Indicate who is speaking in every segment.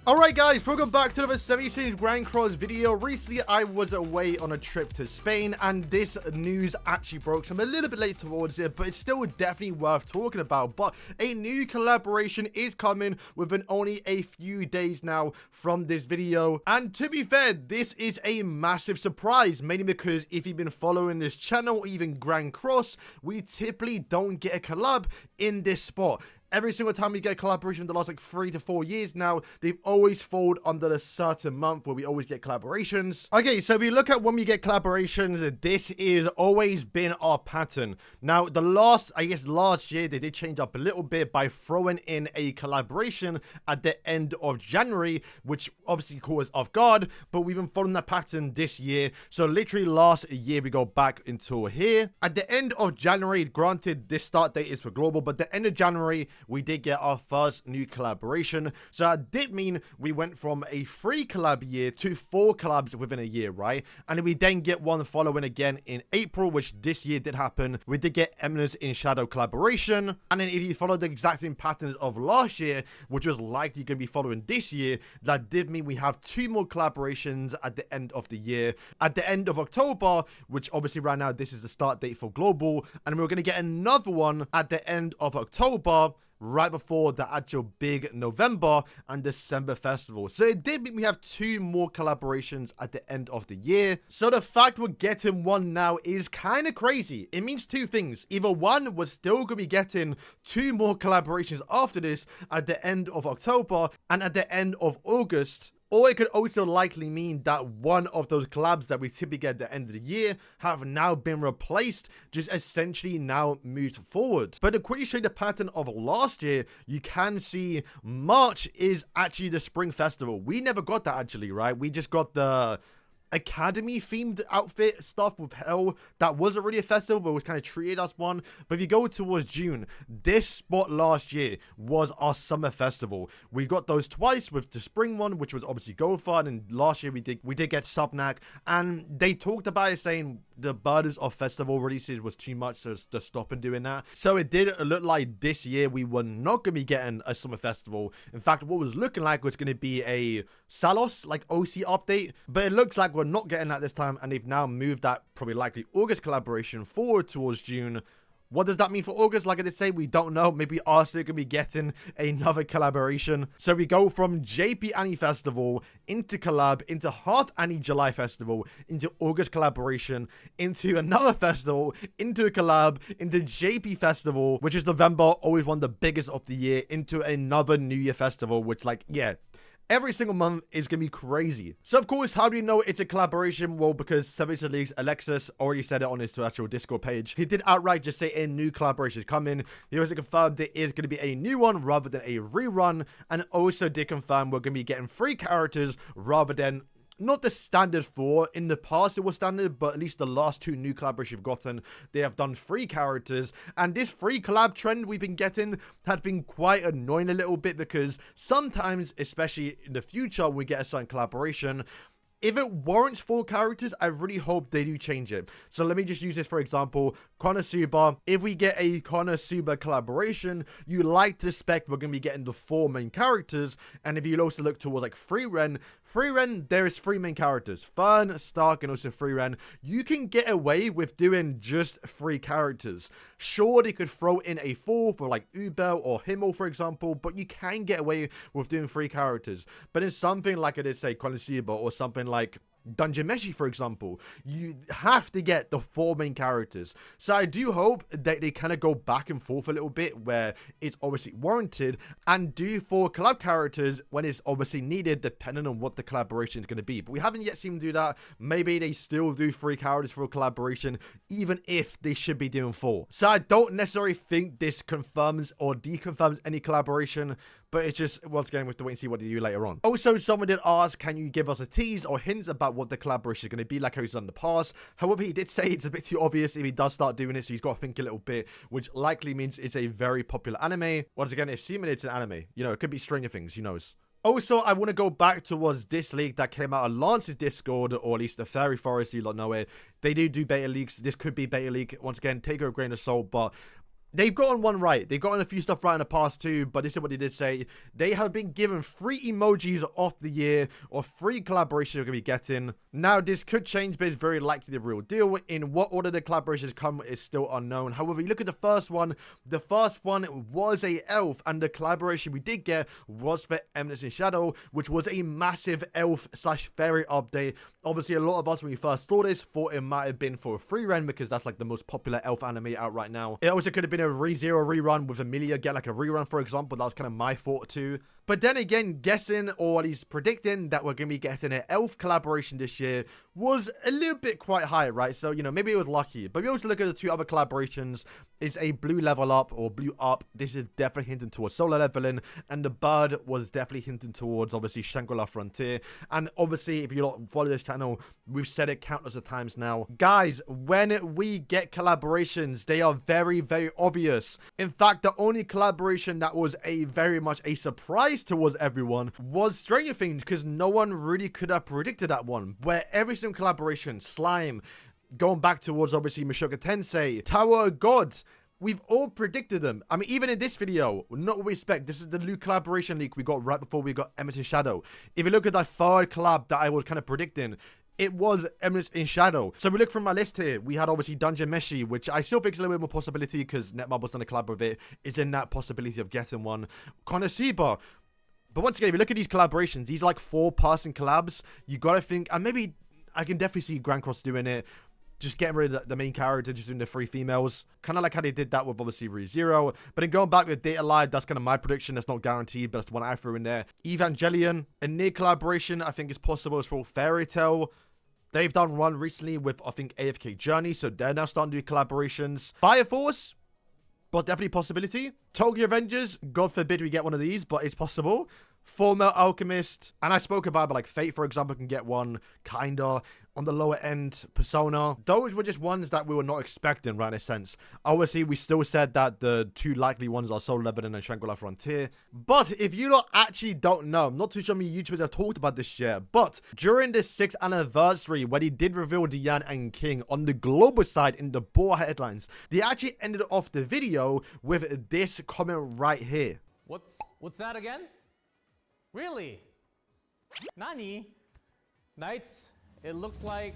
Speaker 1: Alright guys, welcome back to another 70 Grand Cross video. Recently I was away on a trip to Spain and this news actually broke, so I'm a little bit late towards it, but it's still definitely worth talking about. But a new collaboration is coming within only a few days now from this video, and to be fair, this is a massive surprise, mainly because if you've been following this channel or even Grand Cross, we typically don't get a collab in this spot. Every single time we get a collaboration in the last like 3 to 4 years now, they've always fallen under a certain month where we always get collaborations. Okay, so if you look at when we get collaborations, this is always been our pattern. Now, last year, they did change up a little bit by throwing in a collaboration at the end of January, which obviously caught us off guard, but we've been following that pattern this year. So literally last year, we go back until here. At the end of January, granted, this start date is for global, but the end of January, we did get our first new collaboration. So that did mean we went from a 3 collab year to 4 collabs within a year, right? And we then get one following again in April, which this year did happen. We did get Eminence in Shadow collaboration. And then if you follow the exact same patterns of last year, which was likely going to be following this year, that did mean we have 2 more collaborations at the end of the year. At the end of October, which obviously right now this is the start date for global, and we're going to get another one at the end of October, right before the actual big November and December festival. So it did mean we have 2 more collaborations at the end of the year. So the fact we're getting one now is kind of crazy. It means 2 things. Either one, we're still going to be getting 2 more collaborations after this at the end of October and at the end of August. Or it could also likely mean that one of those collabs that we typically get at the end of the year have now been replaced, just essentially now moved forward. But to quickly show you the pattern of last year, you can see March is actually the Spring Festival. We never got that actually, right? We just got the academy themed outfit stuff with Hell. That wasn't really a festival, but was kind of treated as one. But if you go towards June, this spot last year was our summer festival. We got those twice with the spring one, which was obviously Go Fun, and last year we did get Subnac, and they talked about it saying the burdens of festival releases was too much, so to stop and doing that. So it did look like this year we were not going to be getting a summer festival. In fact, what was looking like was going to be a Salos like OC update, but it looks like we're not getting that this time, and they've now moved that probably likely August collaboration forward towards June. What does that mean for August? Like I did say, we don't know. Maybe are still gonna be getting another collaboration. So we go from JP Annie Festival into collab, into Half Annie July Festival, into August collaboration, into another festival, into a collab, into JP Festival, which is November, always one of the biggest of the year, into another New Year festival, which like, yeah, every single month is going to be crazy. So, of course, how do you know it's a collaboration? Well, because 70 League's Alexis already said it on his actual Discord page. He did outright just say a new collaboration is coming. He also confirmed there is going to be a new one rather than a rerun. And also did confirm we're going to be getting 3 characters rather than not the standard 4. In the past it was standard, but at least the last 2 new collaborations we've gotten, they have done 3 characters. And this free collab trend we've been getting had been quite annoying a little bit, because sometimes, especially in the future when we get a certain collaboration, if it warrants 4 characters, I really hope they do change it. So let me just use this for example. Konosuba, if we get a Konosuba collaboration, you like to expect we're going to be getting the 4 main characters. And if you also look towards like Frieren, there is 3 main characters, Fern, Stark, and also Frieren. You can get away with doing just 3 characters. Sure, they could throw in a 4th for like Ubel or Himmel, for example, but you can get away with doing 3 characters. But in something like I did say Konosuba, or something like Dungeon Meshi, for example, you have to get the 4 main characters. So I do hope that they kind of go back and forth a little bit where it's obviously warranted, and do 4 collab characters when it's obviously needed, depending on what the collaboration is going to be. But we haven't yet seen them do that. Maybe they still do 3 characters for a collaboration, even if they should be doing 4. So I don't necessarily think this confirms or deconfirms any collaboration, but it's just, once again, we have to wait and see what they do later on. Also, someone did ask, can you give us a tease or hints about what the collaboration is going to be like how he's done in the past? However, he did say it's a bit too obvious if he does start doing it, so he's got to think a little bit, which likely means it's a very popular anime. Once again, assuming it's an anime, you know, it could be Stranger Things, who knows. Also, I want to go back towards this leak that came out on Lance's Discord, or at least the Fairy Forest, you lot know it. They do beta leaks. This could be beta leak. Once again, take it with a grain of salt, but they've gotten one right. They've gotten a few stuff right in the past too, but this is what they did say. They have been given 3 emojis of the year, or 3 collaborations they're going to be getting. Now, this could change, but it's very likely the real deal. In what order the collaborations come is still unknown. However, you look at the first one was a elf, and the collaboration we did get was for Eminence in Shadow, which was a massive elf/fairy update. Obviously, a lot of us, when we first saw this, thought it might have been for Freeren, because that's like the most popular elf anime out right now. It also could have been a ReZero rerun with Amelia, get like a rerun, for example. That was kind of my thought too. But then again, guessing, or at least predicting, that we're going to be getting an elf collaboration this year was a little bit quite high, right? So, you know, maybe it was lucky. But we also look at the 2 other collaborations. It's a blue level up, or blue up. This is definitely hinting towards solo leveling. And the bird was definitely hinting towards, obviously, Shangri-La Frontier. And obviously, if you don't follow this channel, we've said it countless of times now. Guys, when we get collaborations, they are very, very obvious. In fact, the only collaboration that was very much a surprise towards everyone was Stranger Things, because no one really could have predicted that one, where every single collaboration, Slime, going back towards obviously Mushoku Tensei, Tower of Gods, we've all predicted them. I mean, even in this video, not what we expect. This is the new collaboration leak we got right before we got Eminence in Shadow. If you look at that 3rd collab that I was kind of predicting, it was Eminence in Shadow. So we look from my list here. We had obviously Dungeon Meshi, which I still think is a little bit more possibility because Netmarble's done a collab with it. It's in that possibility of getting one. Konosuba. But once again, if you look at these collaborations, these like 4-person collabs, you gotta think, and maybe I can definitely see Grand Cross doing it, just getting rid of the main character, just doing the 3 females. Kind of like how they did that with obviously ReZero. But then going back with Data Live, that's kind of my prediction. That's not guaranteed, but that's the one I threw in there. Evangelion, a near collaboration, I think is possible as well. Fairy Tail. They've done one recently with, I think, AFK Journey, so they're now starting to do collaborations. Fire Force, but definitely a possibility. Tokyo Avengers, God forbid we get one of these, but it's possible. Fullmetal Alchemist, and I spoke about, but like Fate, for example, can get one, kinda. On the lower end, Persona. Those were just ones that we were not expecting, right, in a sense. Obviously, we still said that the 2 likely ones are Solo Leveling and Shangri-La Frontier. But if you lot actually don't know, I'm not too sure many YouTubers have talked about this yet, but during the 6th anniversary, when he did reveal Diane and King on the global side in the Boa headlines, they actually ended off the video with this comment right here.
Speaker 2: What's that again? Really? Nani? Knights, it looks like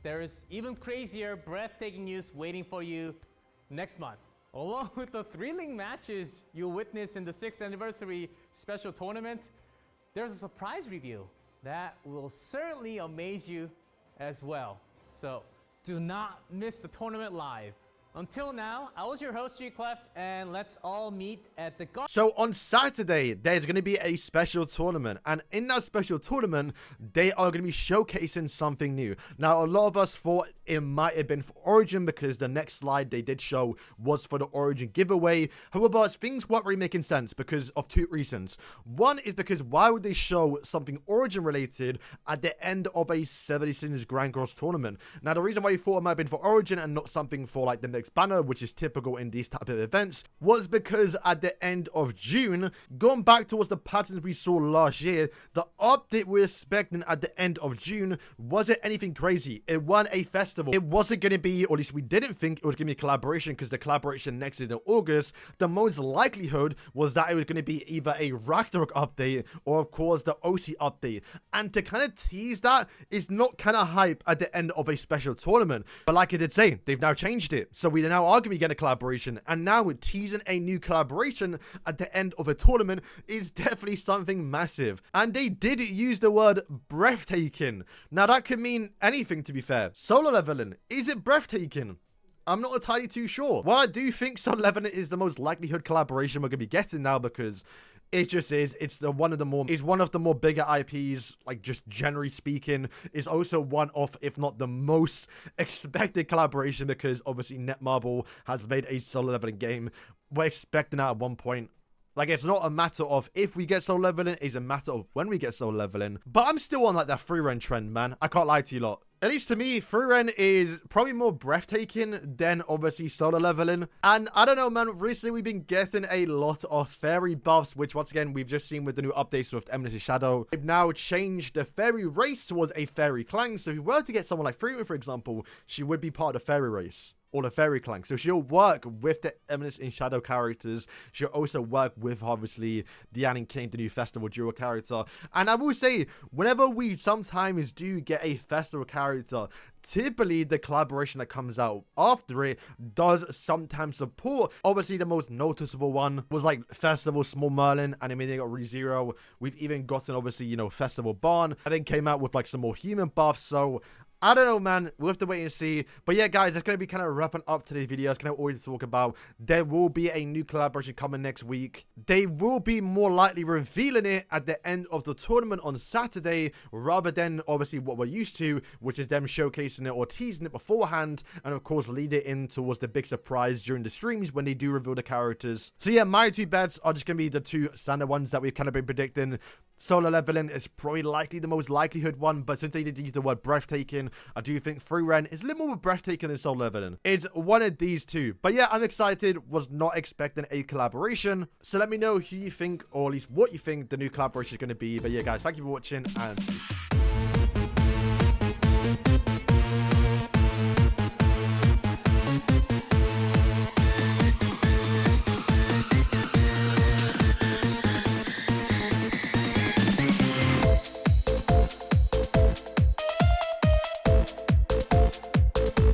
Speaker 2: there is even crazier, breathtaking news waiting for you next month. Along with the thrilling matches you'll witness in the 6th anniversary special tournament, there's a surprise reveal that will certainly amaze you as well. So do not miss the tournament live. Until now, I was your host, G Clef, and let's all meet at the...
Speaker 1: So on Saturday, there's going to be a special tournament, and in that special tournament, they are going to be showcasing something new. Now, a lot of us thought it might have been for Origin, because the next slide they did show was for the Origin giveaway. However, things weren't really making sense because of 2 reasons. One is because why would they show something Origin related at the end of a 76 Grand Cross tournament? Now, the reason why you thought it might have been for Origin and not something for like the next banner, which is typical in these type of events, was because at the end of June, going back towards the patterns we saw last year, the update we're expecting at the end of June wasn't anything crazy. It wasn't a festival. It wasn't going to be, or at least we didn't think it was going to be a collaboration, because the collaboration next is in August. The most likelihood was that it was going to be either a Ragnarok update or of course the OC update, and to kind of tease that is not kind of hype at the end of a special tournament. But like I did say, they've now changed it, so we now are going to be getting a collaboration, and now we're teasing a new collaboration at the end of a tournament is definitely something massive. And they did use the word breathtaking. Now that could mean anything, to be fair. Solo leveling, is it breathtaking? I'm not entirely too sure. Well, I do think Solo leveling is the most likelihood collaboration we're going to be getting now, because it just is. It's one of the more bigger IPs, like just generally speaking. Is also one of, if not the most expected collaboration, because obviously Netmarble has made a solo leveling game. We're expecting that at one point. Like, it's not a matter of if we get solo leveling, it's a matter of when we get solo leveling. But I'm still on like that Freeren trend, man. I can't lie to you lot. At least to me, Freeren is probably more breathtaking than obviously solo leveling. And I don't know, man, recently we've been getting a lot of fairy buffs, which once again, we've just seen with the new updates with Eminence in Shadow. They've now changed the fairy race towards a fairy clan. So if we were to get someone like Freeren, for example, she would be part of the fairy race. or the Fairy Clan. So she'll work with the Eminence in Shadow characters. She'll also work with, obviously, Diane and King, the new Festival Duo character. And I will say, whenever we sometimes do get a Festival character, typically the collaboration that comes out after it does sometimes support. Obviously, the most noticeable one was like Festival Small Merlin, and then they got ReZero. We've even gotten, obviously, you know, Festival Barn, and then came out with like some more human buffs. So I don't know, man. We'll have to wait and see. But yeah, guys, that's going to be kind of wrapping up today's video. It's going to always talk about there will be a new collaboration coming next week. They will be more likely revealing it at the end of the tournament on Saturday, rather than obviously what we're used to, which is them showcasing it or teasing it beforehand, and of course lead it in towards the big surprise during the streams when they do reveal the characters. So yeah, my two bets are just going to be the two standard ones that we've kind of been predicting. Solo leveling is probably likely the most likelihood one, but since they did use the word breathtaking, I do think free rent is a little more breathtaking than solo leveling. It's one of these two. But yeah, I'm excited. Was not expecting a collaboration. So let me know who you think, or at least what you think the new collaboration is going to be. But yeah, guys, thank you for watching, and peace.